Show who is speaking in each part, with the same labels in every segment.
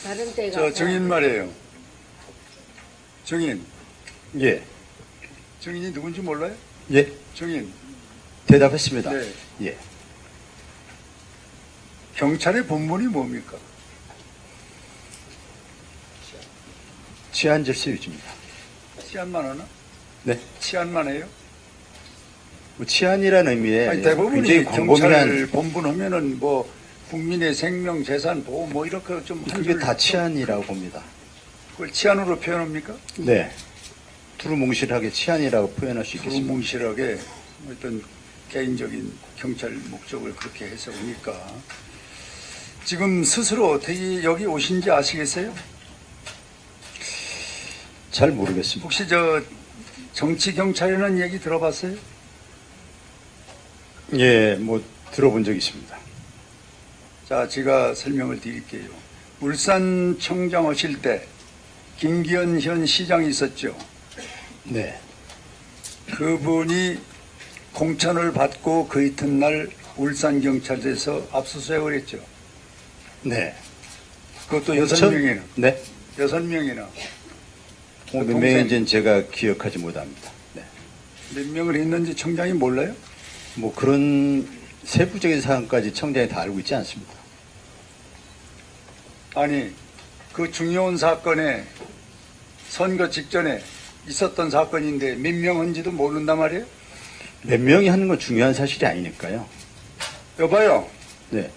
Speaker 1: 다른 때가.
Speaker 2: 저 증인 말이에요. 증인.
Speaker 3: 예.
Speaker 2: 증인이 누군지 몰라요?
Speaker 3: 예.
Speaker 2: 증인.
Speaker 3: 대답했습니다.
Speaker 2: 네.
Speaker 3: 예.
Speaker 2: 경찰의 본분이 뭡니까?
Speaker 3: 치안 질서 유지입니다.
Speaker 2: 치안만 하나?
Speaker 3: 네.
Speaker 2: 치안만 해요?
Speaker 3: 뭐 치안이라는 의미에
Speaker 2: 아니, 대부분이
Speaker 3: 굉장히
Speaker 2: 경찰
Speaker 3: 광범위한
Speaker 2: 본분 하면은 뭐 국민의 생명, 재산 보호 뭐 이렇게 좀
Speaker 3: 그게 다 치안이라고 봅니다.
Speaker 2: 그걸 치안으로 표현합니까?
Speaker 3: 네. 두루뭉실하게 치안이라고 표현할 수 있겠습니다.
Speaker 2: 두루뭉실하게 어떤 개인적인 경찰 목적을 그렇게 해석하니까 지금 스스로 어떻게 여기 오신지 아시겠어요?
Speaker 3: 잘 모르겠습니다.
Speaker 2: 혹시 저 정치 경찰이라는 얘기 들어봤어요?
Speaker 3: 예, 뭐 들어본 적 있습니다.
Speaker 2: 자, 제가 설명을 드릴게요. 울산 청장 오실 때 김기현 현 시장이 있었죠.
Speaker 3: 네.
Speaker 2: 그분이 공천을 받고 그 이튿날 울산경찰서에서 압수수색을 했죠.
Speaker 3: 네.
Speaker 2: 그것도
Speaker 3: 공천?
Speaker 2: 6명이나.
Speaker 3: 네.
Speaker 2: 6명이나.
Speaker 3: 몇
Speaker 2: 동생.
Speaker 3: 명인지는 제가 기억하지 못합니다. 네.
Speaker 2: 몇 명을 했는지 청장이 몰라요?
Speaker 3: 뭐 그런 세부적인 사항까지 청장이 다 알고 있지 않습니다.
Speaker 2: 아니, 그 중요한 사건에 선거 직전에 있었던 사건인데 몇 명 한지도 모른단 말이에요?
Speaker 3: 몇 명이 하는 건 중요한 사실이 아니니까요.
Speaker 2: 여봐요.
Speaker 3: 네.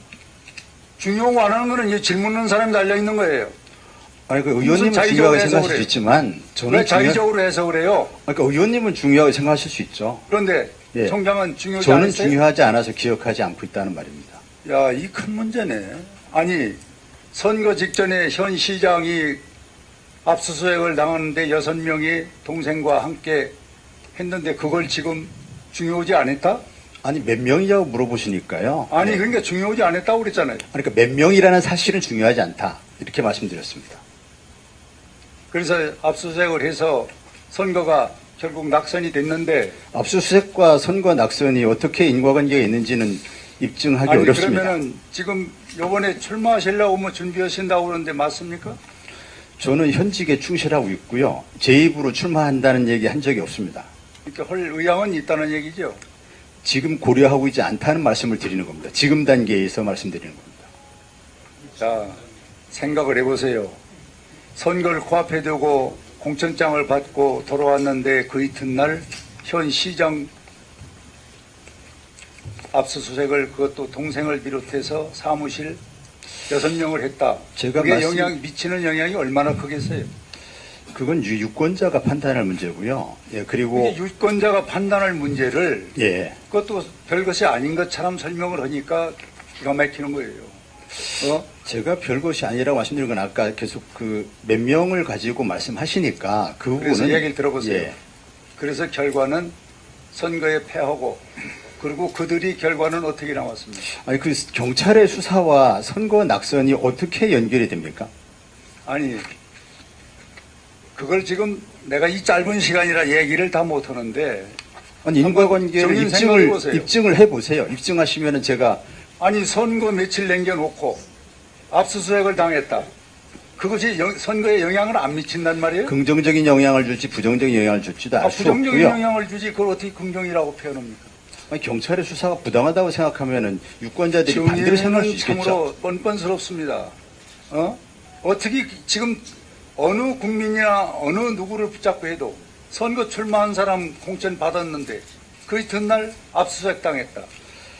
Speaker 2: 중요한 거 안 하는 거는 이 질문하는 사람이 달려있는 거예요.
Speaker 3: 아니, 그
Speaker 2: 무슨
Speaker 3: 의원님은
Speaker 2: 자의적으로
Speaker 3: 중요하게
Speaker 2: 해석을
Speaker 3: 생각하실 수
Speaker 2: 해요?
Speaker 3: 있지만 저는
Speaker 2: 왜 자의적으로 해석을 해요?
Speaker 3: 그러니까 의원님은 중요하게 생각하실 수 있죠.
Speaker 2: 그런데
Speaker 3: 예.
Speaker 2: 청장은 중요하지
Speaker 3: 저는
Speaker 2: 않았어요?
Speaker 3: 중요하지 않아서 기억하지 않고 있다는 말입니다.
Speaker 2: 야, 이 큰 문제네. 아니, 선거 직전에 현 시장이 압수수색을 당하는데 6명이 동생과 함께 했는데 그걸 지금 중요하지 않았다?
Speaker 3: 아니, 몇 명이냐고 물어보시니까요.
Speaker 2: 아니,
Speaker 3: 네.
Speaker 2: 그러니까 중요하지 않았다고 그랬잖아요.
Speaker 3: 그러니까 몇 명이라는 사실은 중요하지 않다. 이렇게 말씀드렸습니다.
Speaker 2: 그래서 압수수색을 해서 선거가 결국 낙선이 됐는데
Speaker 3: 압수수색과 선거 낙선이 어떻게 인과관계가 있는지는 입증하기
Speaker 2: 아니,
Speaker 3: 어렵습니다.
Speaker 2: 그러면은 지금 요번에 출마하시려고 뭐 준비하신다고 그러는데 맞습니까?
Speaker 3: 저는 현직에 충실하고 있고요. 제 입으로 출마한다는 얘기 한 적이 없습니다.
Speaker 2: 이렇게 할 의향은 있다는 얘기죠.
Speaker 3: 지금 고려하고 있지 않다는 말씀을 드리는 겁니다. 지금 단계에서 말씀드리는 겁니다.
Speaker 2: 자, 생각을 해보세요. 선거를 코앞에 두고 공천장을 받고 돌아왔는데 그 이튿날 현 시장 압수수색을 그것도 동생을 비롯해서 사무실 6명을 했다.
Speaker 3: 제가
Speaker 2: 그게
Speaker 3: 말씀-
Speaker 2: 미치는 영향이 얼마나 크겠어요?
Speaker 3: 그건 유권자가 판단할 문제고요. 예, 그리고
Speaker 2: 이게 유권자가 판단할 문제를
Speaker 3: 예,
Speaker 2: 그것도 별것이 아닌 것처럼 설명을 하니까 기가 막히는 거예요.
Speaker 3: 제가 별것이 아니라고 말씀드린 건 아까 계속 그 몇 명을 가지고 말씀하시니까 그
Speaker 2: 그래서
Speaker 3: 부분은
Speaker 2: 얘기를 들어보세요.
Speaker 3: 예,
Speaker 2: 그래서 결과는 선거에 패하고 그리고 그들이 결과는 어떻게 나왔습니까?
Speaker 3: 아니 그 경찰의 수사와 선거 낙선이 어떻게 연결이 됩니까?
Speaker 2: 아니 그걸 지금 내가 이 짧은 시간이라 얘기를 다 못하는데
Speaker 3: 아니 인과관계를
Speaker 2: 정인 생각해보세요.
Speaker 3: 입증을 해보세요. 입증하시면은 제가
Speaker 2: 아니 선거 며칠 남겨놓고 압수수색을 당했다. 그것이 선거에 영향을 안 미친단 말이에요?
Speaker 3: 긍정적인 영향을 줄지 부정적인 영향을 줄지도 알 수
Speaker 2: 부정적인
Speaker 3: 없고요.
Speaker 2: 영향을 주지 그걸 어떻게 긍정이라고 표현합니까?
Speaker 3: 아니, 경찰의 수사가 부당하다고 생각하면은 유권자들이 반대로 생각할 수
Speaker 2: 정의는
Speaker 3: 있겠죠.
Speaker 2: 참으로 뻔뻔스럽습니다. 어떻게 지금 어느 국민이나 어느 누구를 붙잡고 해도 선거 출마한 사람 공천 받았는데 그 이튿날 압수수색 당했다.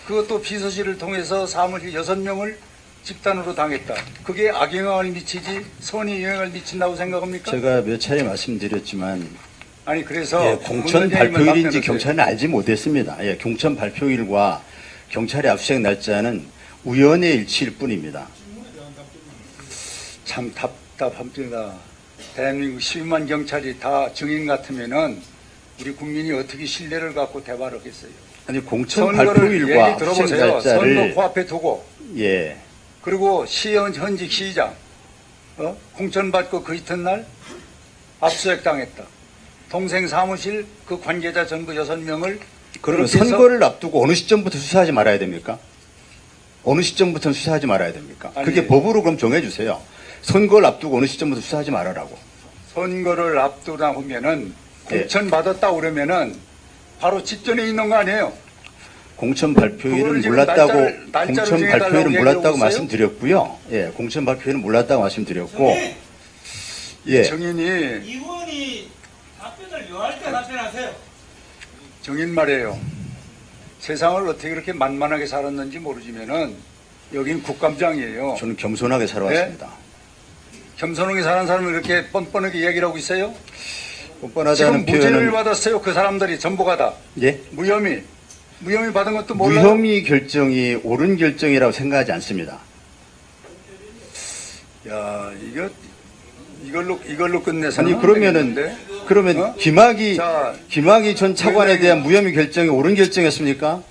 Speaker 2: 그것도 비서실을 통해서 사무실 6명을 집단으로 당했다. 그게 악영향을 미치지 선의 영향을 미친다고 생각합니까?
Speaker 3: 제가 몇 차례 말씀드렸지만
Speaker 2: 아니 그래서
Speaker 3: 예, 공천
Speaker 2: 문의자님은
Speaker 3: 발표일인지
Speaker 2: 답변하세요.
Speaker 3: 경찰은 알지 못했습니다. 예, 공천 발표일과 경찰의 압수수색 날짜는 우연의 일치일 뿐입니다.
Speaker 2: 참 답답합니다. 대한민국 12만 경찰이 다 증인 같으면은 우리 국민이 어떻게 신뢰를 갖고 대화를 하겠어요.
Speaker 3: 아니 공천
Speaker 2: 선거를
Speaker 3: 발표일과
Speaker 2: 얘기
Speaker 3: 압수수색
Speaker 2: 들어보세요. 선거
Speaker 3: 날짜를
Speaker 2: 코앞에 두고
Speaker 3: 예,
Speaker 2: 그리고 현직 시장 공천 받고 그 이튿날 압수수색 당했다. 동생 사무실 그 관계자 전부 6명을
Speaker 3: 그러면 선거를 앞두고 어느 시점부터 수사하지 말아야 됩니까? 어느 시점부터는 수사하지 말아야 됩니까?
Speaker 2: 아니,
Speaker 3: 그게 법으로 그럼 정해주세요. 선거를 앞두고 어느 시점부터 수사하지 말아라고.
Speaker 2: 선거를 앞두다 보면은
Speaker 3: 예.
Speaker 2: 공천 받았다 그러면은 바로 직전에 있는 거 아니에요?
Speaker 3: 공천 발표일은
Speaker 2: 그거를 지금
Speaker 3: 몰랐다고
Speaker 2: 날짜를
Speaker 3: 공천
Speaker 2: 정해달라고
Speaker 3: 발표일은 몰랐다고
Speaker 2: 얘기하고 있어요?
Speaker 3: 말씀드렸고요. 예, 공천 발표일은 몰랐다고 말씀드렸고, 예,
Speaker 2: 정인이
Speaker 1: 이분이 답변을 요할 때 답변하세요.
Speaker 2: 정인 말이에요. 세상을 어떻게 그렇게 만만하게 살았는지 모르지만은 여긴 국감장이에요.
Speaker 3: 저는 겸손하게 살아왔습니다.
Speaker 2: 겸손하게 사는 사람을 이렇게 뻔뻔하게 얘기를 하고 있어요?
Speaker 3: 뻔뻔하다는
Speaker 2: 지금 무죄를
Speaker 3: 표현은
Speaker 2: 받았어요. 그 사람들이 전부가 다.
Speaker 3: 예,
Speaker 2: 무혐의 받은 것도 몰라요?
Speaker 3: 무혐의 결정이 옳은 결정이라고 생각하지 않습니다.
Speaker 2: 야, 이걸로 끝내서는
Speaker 3: 아니 그러면은 그러면
Speaker 2: 어?
Speaker 3: 김학의
Speaker 2: 자,
Speaker 3: 전 차관에 대한 무혐의 결정이 옳은 결정이었습니까?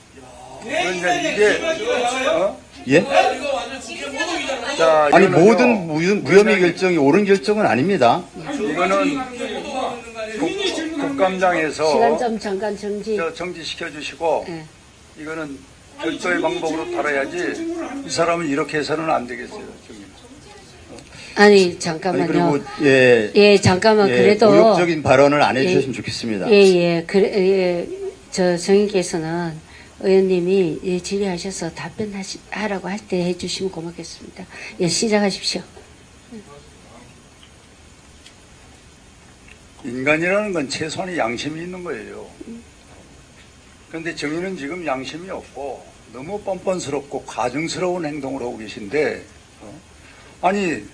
Speaker 2: 그러니까 이게
Speaker 3: 예?
Speaker 2: 자,
Speaker 3: 아니
Speaker 2: 이거는요,
Speaker 3: 모든 무혐의 결정이 옳은 결정은 아닙니다.
Speaker 2: 이거는 국감장에서
Speaker 4: 시간 좀 잠깐 정지.
Speaker 2: 정지시켜 주시고
Speaker 4: 예.
Speaker 2: 이거는 별도의 방법으로 다뤄야지 이 사람은 이렇게 해서는 안 되겠어요. 지금.
Speaker 4: 아니
Speaker 3: 아니
Speaker 4: 잠깐만요.
Speaker 3: 그리고 예,
Speaker 4: 예, 잠깐만
Speaker 3: 예,
Speaker 4: 그래도
Speaker 3: 모욕적인 발언을 안 해주셨으면 좋겠습니다.
Speaker 4: 예, 저 정인께서는 의원님이 예, 질의하셔서 답변하라고 할 때 해주시면 고맙겠습니다. 예, 시작하십시오.
Speaker 2: 인간이라는 건 최소한의 양심이 있는 거예요. 그런데 정의는 지금 양심이 없고 너무 뻔뻔스럽고 가증스러운 행동을 하고 계신데 아니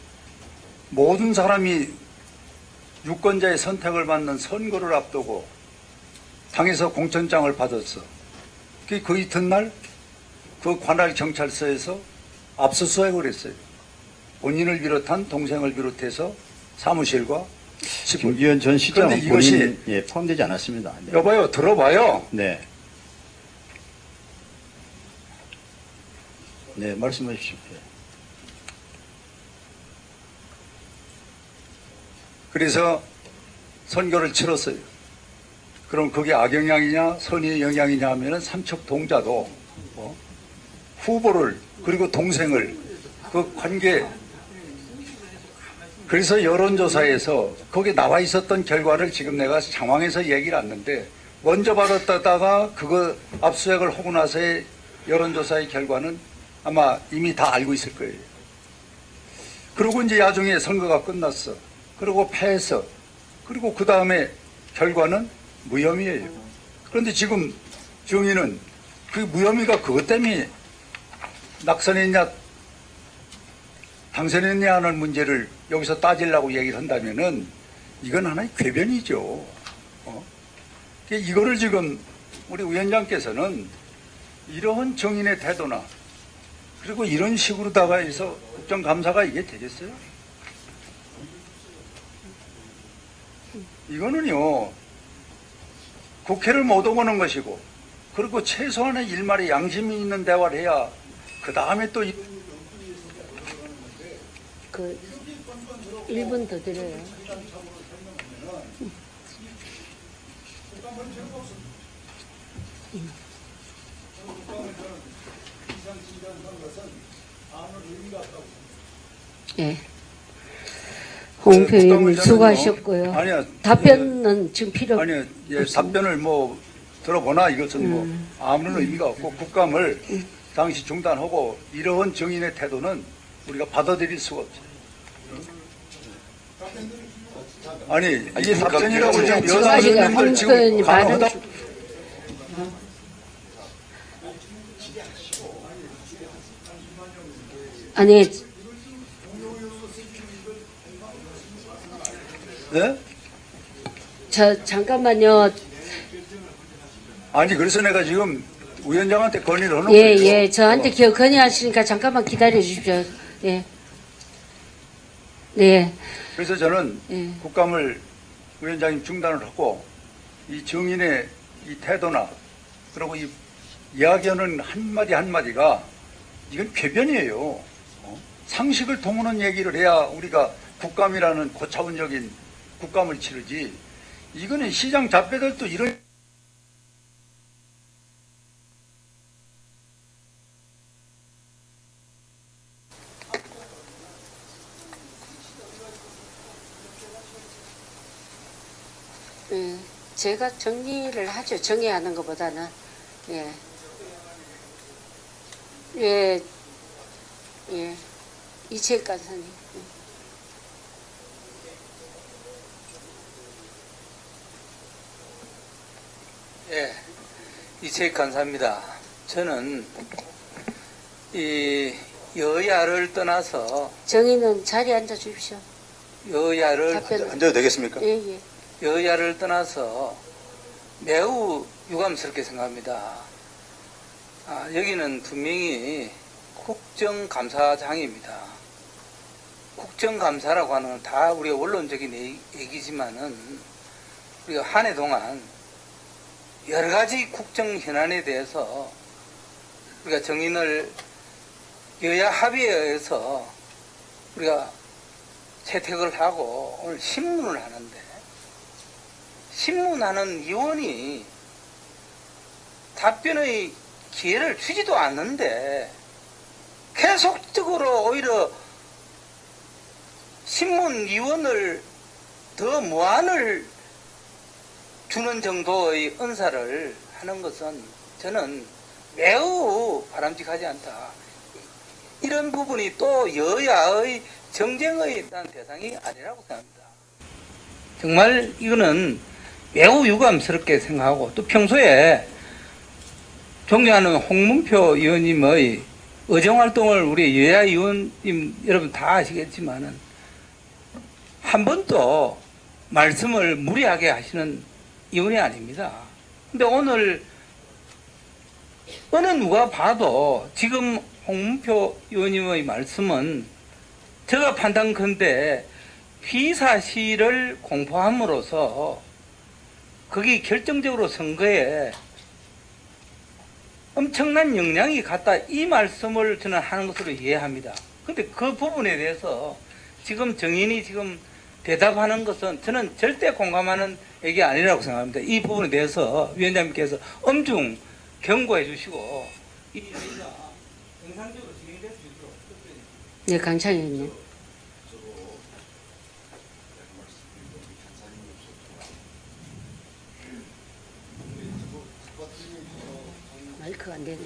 Speaker 2: 모든 사람이 유권자의 선택을 받는 선거를 앞두고 당에서 공천장을 받았어. 그 이튿날 그 관할 경찰서에서 압수수색을 했어요. 본인을 비롯한 동생을 비롯해서 사무실과 직원.
Speaker 3: 김기현 전 시장은
Speaker 2: 그런데 이것이
Speaker 3: 본인 예, 포함되지 않았습니다. 네.
Speaker 2: 여봐요, 들어봐요.
Speaker 3: 네. 네, 말씀하십시오. 예.
Speaker 2: 그래서 선거를 치렀어요. 그럼 그게 악영향이냐 선의 영향이냐 하면은 삼척동자도 후보를 그리고 동생을 그 관계 그래서 여론조사에서 거기 나와 있었던 결과를 지금 내가 상황에서 얘기를 했는데 먼저 받았다가 그거 압수수색을 하고 나서의 여론조사의 결과는 아마 이미 다 알고 있을 거예요. 그리고 이제 나중에 선거가 끝났어. 그리고 패해서 그리고 그 다음에 결과는 무혐의예요. 그런데 지금 정의는 그 무혐의가 그것 때문에 낙선했냐 당선했냐 하는 문제를 여기서 따지려고 얘기를 한다면은 이건 하나의 궤변이죠. 이거를 지금 우리 위원장께서는 이러한 정인의 태도나 그리고 이런 식으로다가 해서 국정감사가 이게 되겠어요? 이거는요, 국회를 못 오고는 것이고, 그리고 최소한의 일말의 양심이 있는 대화를 해야, 그 다음에 또,
Speaker 4: 그 1분 더 드려요. 예. 홍표 의원님 수고하셨고요.
Speaker 2: 아니야.
Speaker 4: 답변은 지금 필요
Speaker 2: 아니요, 예, 답변을 뭐, 들어보나 이것은 뭐, 아무런 의미가 없고, 국감을 당시 중단하고, 이러한 정인의 태도는 우리가 받아들일 수가 없어요. 아니, 이게 답변이라고 지금 여당
Speaker 4: 아직
Speaker 2: 의원님들
Speaker 4: 홍표
Speaker 2: 지금
Speaker 4: 의원님 말은
Speaker 2: 간호하다
Speaker 4: 아니
Speaker 2: 네?
Speaker 4: 저 잠깐만요.
Speaker 2: 아니, 그래서 내가 지금 위원장한테 건의를 하는
Speaker 4: 예,
Speaker 2: 거예요.
Speaker 4: 예, 저한테 건의하시니까 잠깐만 기다려 주십시오. 예. 네.
Speaker 2: 그래서 저는
Speaker 4: 예.
Speaker 2: 국감을 위원장님 중단을 하고 이 정인의 이 태도나 그리고 이 이야기하는 한마디 한마디가 이건 궤변이에요. 상식을 통하는 얘기를 해야 우리가 국감이라는 고차원적인 국감을 치르지. 이거는 시장 잡배들도 이런
Speaker 4: 제가 정리를 하죠. 정리하는 것보다는. 예. 예. 예. 이채익 간사님.
Speaker 1: 예, 이채익 간사입니다. 저는 이 여야를 떠나서
Speaker 4: 정의는 자리에 앉아 주십시오.
Speaker 1: 여야를
Speaker 4: 답변.
Speaker 3: 앉아도 되겠습니까?
Speaker 4: 예, 예.
Speaker 1: 여야를 떠나서 매우 유감스럽게 생각합니다. 여기는 분명히 국정감사장입니다. 국정감사라고 하는 건 다 우리가 원론적인 얘기지만은 우리가 한 해 동안 여러 가지 국정 현안에 대해서 우리가 정인을 여야 합의에 의해서 우리가 채택을 하고 오늘 신문을 하는데 신문하는 위원이 답변의 기회를 주지도 않는데 계속적으로 오히려 신문위원을 더 무한을 주는 정도의 은사를 하는 것은 저는 매우 바람직하지 않다. 이런 부분이 또 여야의 정쟁의 일단 대상이 아니라고 생각합니다. 정말 이거는 매우 유감스럽게 생각하고 또 평소에 존경하는 홍문표 의원님의 의정활동을 우리 여야 의원님 여러분 다 아시겠지만은 한 번도 말씀을 무리하게 하시는 의원이 아닙니다. 근데 오늘 어느 누가 봐도 지금 홍문표 의원님의 말씀은 제가 판단컨대 피사실을 공포함으로써 그게 결정적으로 선거에 엄청난 영향이 갔다 이 말씀을 저는 하는 것으로 이해합니다. 근데 그 부분에 대해서 지금 정인이 지금 대답하는 것은 저는 절대 공감하는 얘기 아니라고 생각합니다. 이 부분에 대해서 위원장님께서 엄중 경고해 주시고 이 얘기가 정상적으로 진행될 수 있도록
Speaker 4: 네, 강창희 의원님. 마이크가 안 되네.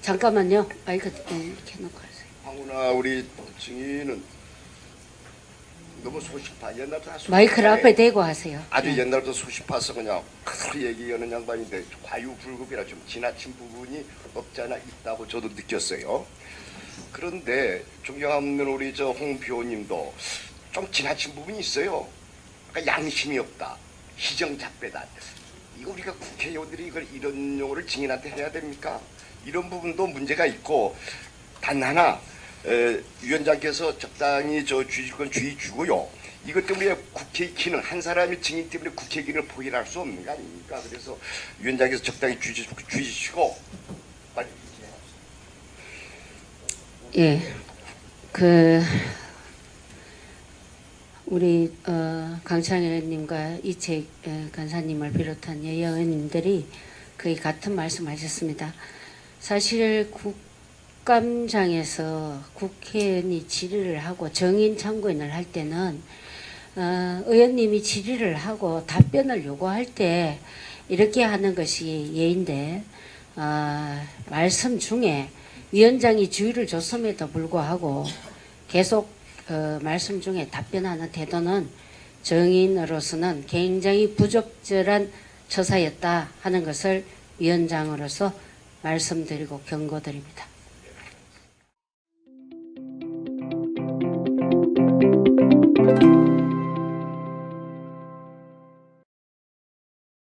Speaker 4: 잠깐만요. 마이크 켜놓고 하세요.
Speaker 5: 황운하 우리 증인은 너무 소식파 옛날부터 소식파
Speaker 4: 마이크를 앞에 대고 하세요.
Speaker 5: 아주
Speaker 4: 네.
Speaker 5: 옛날부터 소식파서 그냥 그 얘기하는 양반인데 과유불급이라 좀 지나친 부분이 없지 않아 있다고 저도 느꼈어요. 그런데 존경하는 우리 저 홍표님도 좀 지나친 부분이 있어요. 그러니까 양심이 없다, 희정작배다. 이거 우리가 국회의원들이 이걸 이런 용어를 증인한테 해야 됩니까? 이런 부분도 문제가 있고 단 하나 위원장께서 적당히 저 주의권 주의 주고요. 이것 때문에 국회 기능 한 사람이 증인 때문에 국회 기능을 포기할 수 없는 거 아닙니까? 그래서 위원장께서 적당히 주의 주시고 빨리.
Speaker 4: 예, 우리 강창희 의원님과 이채익 간사님을 비롯한 여야 의원님들이 거의 같은 말씀하셨습니다. 사실 국감장에서 국회의원이 질의를 하고 정인 참고인을 할 때는 의원님이 질의를 하고 답변을 요구할 때 이렇게 하는 것이 예인데 말씀 중에 위원장이 주의를 줬음에도 불구하고 계속 말씀 중에 답변하는 태도는 정인으로서는 굉장히 부적절한 처사였다 하는 것을 위원장으로서 말씀드리고 경고드립니다.